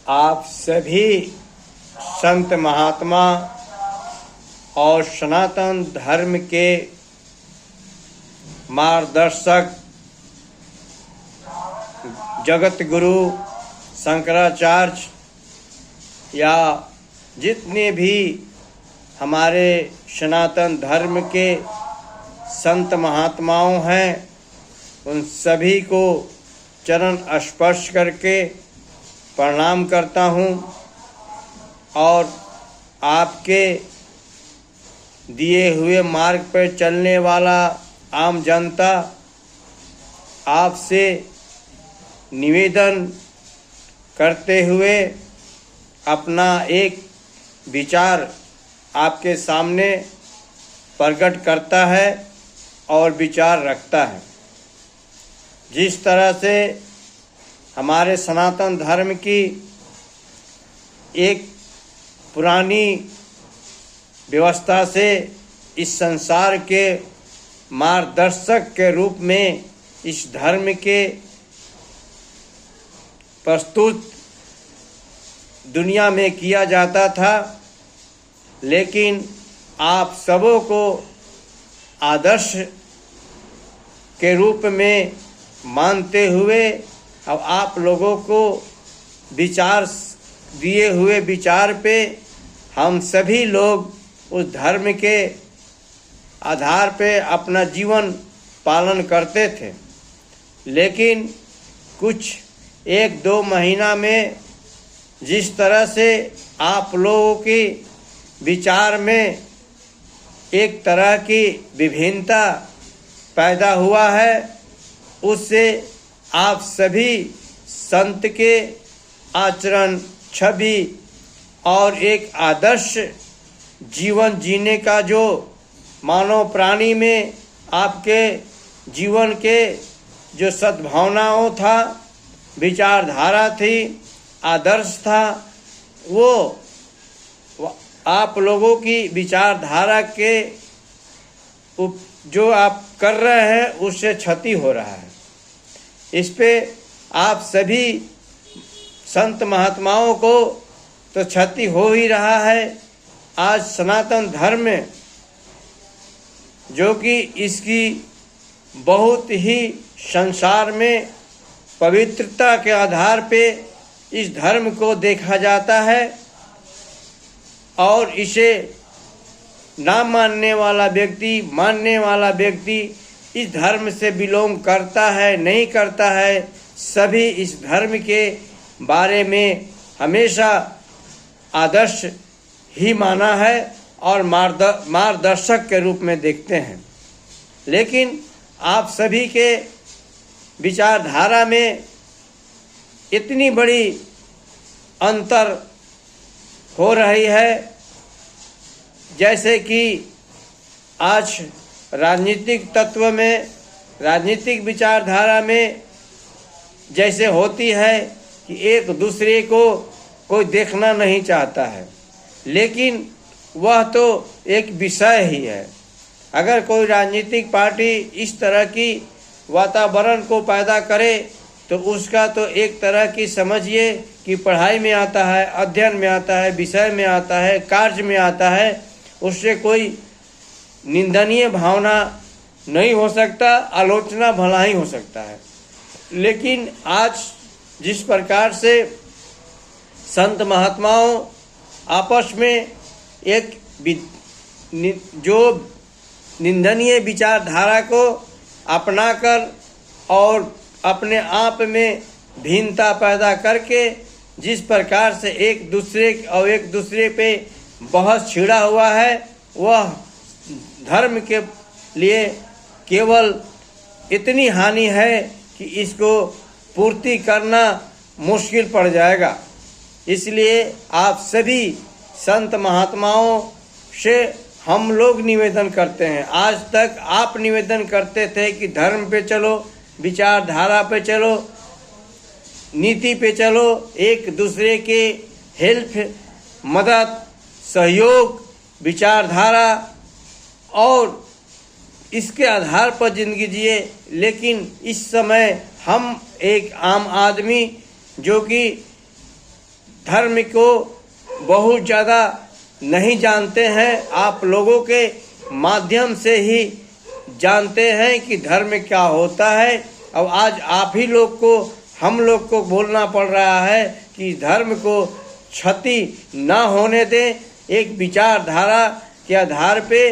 आप सभी संत महात्मा और सनातन धर्म के मार्गदर्शक जगत गुरु शंकराचार्य या जितने भी हमारे सनातन धर्म के संत महात्माओं हैं, उन सभी को चरण स्पर्श करके प्रणाम करता हूँ और आपके दिए हुए मार्ग पर चलने वाला आम जनता आपसे निवेदन करते हुए अपना एक विचार आपके सामने प्रकट करता है और विचार रखता है। जिस तरह से हमारे सनातन धर्म की एक पुरानी व्यवस्था से इस संसार के मार्गदर्शक के रूप में इस धर्म के प्रस्तुत दुनिया में किया जाता था, लेकिन आप सबों को आदर्श के रूप में मानते हुए अब आप लोगों को विचार दिए हुए विचार पे हम सभी लोग उस धर्म के आधार पे अपना जीवन पालन करते थे। लेकिन कुछ 1-2 महीना में जिस तरह से आप लोगों की विचार में एक तरह की विभिन्नता पैदा हुआ है, उससे आप सभी संत के आचरण, छवि और एक आदर्श जीवन जीने का जो मानव प्राणी में आपके जीवन के जो सद्भावनाओं था, विचारधारा थी, आदर्श था, वो आप लोगों की विचारधारा के जो आप कर रहे हैं उससे क्षति हो रहा है। इस पे आप सभी संत महात्माओं को तो क्षति हो ही रहा है। आज सनातन धर्म जो कि इसकी बहुत ही संसार में पवित्रता के आधार पे इस धर्म को देखा जाता है और इसे ना मानने वाला व्यक्ति, मानने वाला व्यक्ति इस धर्म से बिलोंग करता है नहीं करता है, सभी इस धर्म के बारे में हमेशा आदर्श ही माना है और मार्गदर्शक के रूप में देखते हैं। लेकिन आप सभी के विचारधारा में इतनी बड़ी अंतर हो रही है, जैसे कि आज राजनीतिक तत्व में, राजनीतिक विचारधारा में जैसे होती है कि एक दूसरे को कोई देखना नहीं चाहता है, लेकिन वह तो एक विषय ही है। अगर कोई राजनीतिक पार्टी इस तरह की वातावरण को पैदा करे तो उसका तो एक तरह की समझिए कि पढ़ाई में आता है, अध्ययन में आता है, विषय में आता है, कार्य में आता है, उससे कोई निंदनीय भावना नहीं हो सकता, आलोचना भला ही हो सकता है। लेकिन आज जिस प्रकार से संत महात्माओं आपस में एक जो निंदनीय विचारधारा को अपनाकर और अपने आप में भिन्नता पैदा करके जिस प्रकार से एक दूसरे पे बहस छिड़ा हुआ है, वह धर्म के लिए केवल इतनी हानि है कि इसको पूर्ति करना मुश्किल पड़ जाएगा। इसलिए आप सभी संत महात्माओं से हम लोग निवेदन करते हैं। आज तक आप निवेदन करते थे कि धर्म पे चलो, विचारधारा पे चलो, नीति पे चलो, एक दूसरे के हेल्प, मदद, सहयोग, विचारधारा और इसके आधार पर जिंदगी जिए। लेकिन इस समय हम एक आम आदमी जो कि धर्म को बहुत ज़्यादा नहीं जानते हैं। आप लोगों के माध्यम से ही जानते हैं कि धर्म क्या होता है। अब आज आप ही लोग को, हम लोग को बोलना पड़ रहा है कि धर्म को क्षति न होने दें। एक विचारधारा के आधार पे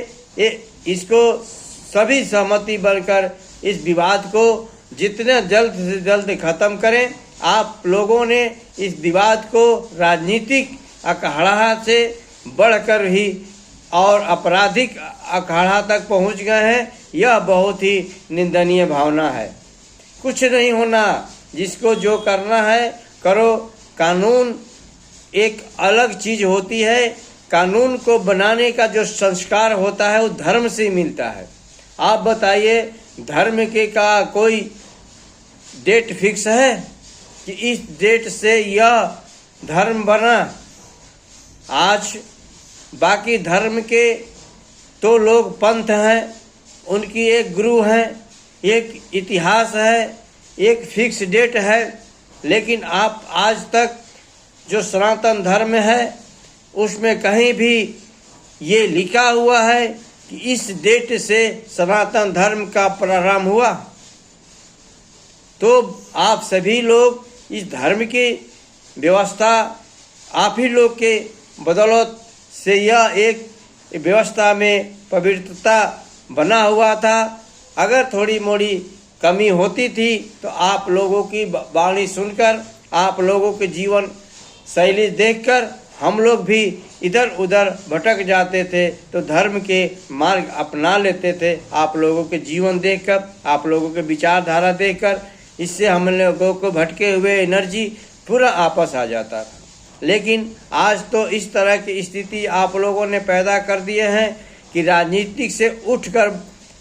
इसको सभी सहमति बनकर इस विवाद को जितना जल्द से जल्द खत्म करें। आप लोगों ने इस विवाद को राजनीतिक अखाड़ा से बढ़कर ही और आपराधिक अखाड़ा तक पहुंच गए हैं। यह बहुत ही निंदनीय भावना है। कुछ नहीं होना, जिसको जो करना है करो। कानून एक अलग चीज होती है। कानून को बनाने का जो संस्कार होता है वो धर्म से मिलता है। आप बताइए, धर्म के का कोई डेट फिक्स है कि इस डेट से यह धर्म बना? आज बाकी धर्म के तो लोग पंथ हैं, उनकी एक गुरु है, एक इतिहास है, एक फिक्स डेट है। लेकिन आप आज तक जो सनातन धर्म है उसमें कहीं भी ये लिखा हुआ है कि इस डेट से सनातन धर्म का प्रारंभ हुआ? तो आप सभी लोग इस धर्म की व्यवस्था आप ही लोग के बदौलत से यह एक व्यवस्था में पवित्रता बना हुआ था। अगर थोड़ी मोड़ी कमी होती थी तो आप लोगों की वाणी सुनकर, आप लोगों के जीवन शैली देखकर हम लोग भी इधर उधर भटक जाते थे, तो धर्म के मार्ग अपना लेते थे। आप लोगों के जीवन देखकर, आप लोगों के विचारधारा देखकर, इससे हम लोगों को भटके हुए एनर्जी पूरा आपस आ जाता था। लेकिन आज तो इस तरह की स्थिति आप लोगों ने पैदा कर दिए हैं कि राजनीतिक से उठकर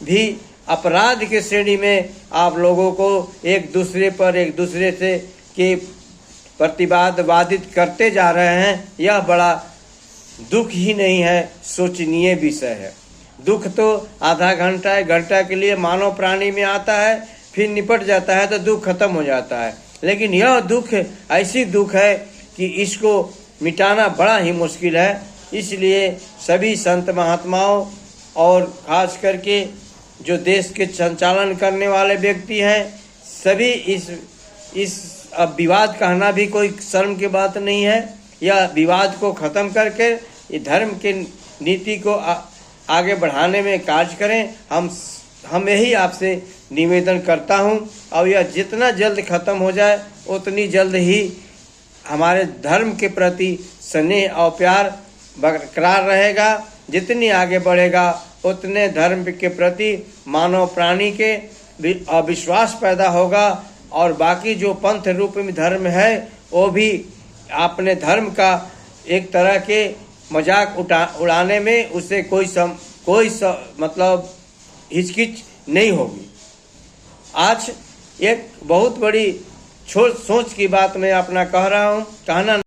भी अपराध के श्रेणी में आप लोगों को एक दूसरे से के प्रतिवाद वादित करते जा रहे हैं। यह बड़ा दुख ही नहीं है, सोचनीय विषय है। दुख तो आधा घंटा 1 घंटा के लिए मानव प्राणी में आता है, फिर निपट जाता है तो दुख खत्म हो जाता है। लेकिन यह दुख ऐसी दुख है कि इसको मिटाना बड़ा ही मुश्किल है। इसलिए सभी संत महात्माओं और खास करके जो देश के संचालन करने वाले व्यक्ति हैं, सभी इस अब विवाद कहना भी कोई शर्म की बात नहीं है। यह विवाद को ख़त्म करके ये धर्म के नीति को आगे बढ़ाने में कार्य करें। हम यही आपसे निवेदन करता हूं। और यह जितना जल्द ख़त्म हो जाए उतनी जल्द ही हमारे धर्म के प्रति स्नेह और प्यार बरकरार रहेगा। जितनी आगे बढ़ेगा उतने धर्म के प्रति मानव प्राणी के विश्वास पैदा होगा। और बाकी जो पंथ रूप में धर्म है वो भी अपने धर्म का एक तरह के मजाक उड़ाने में उसे कोई मतलब हिचकिच नहीं होगी। आज एक बहुत बड़ी सोच की बात मैं अपना कह रहा हूँ, कहना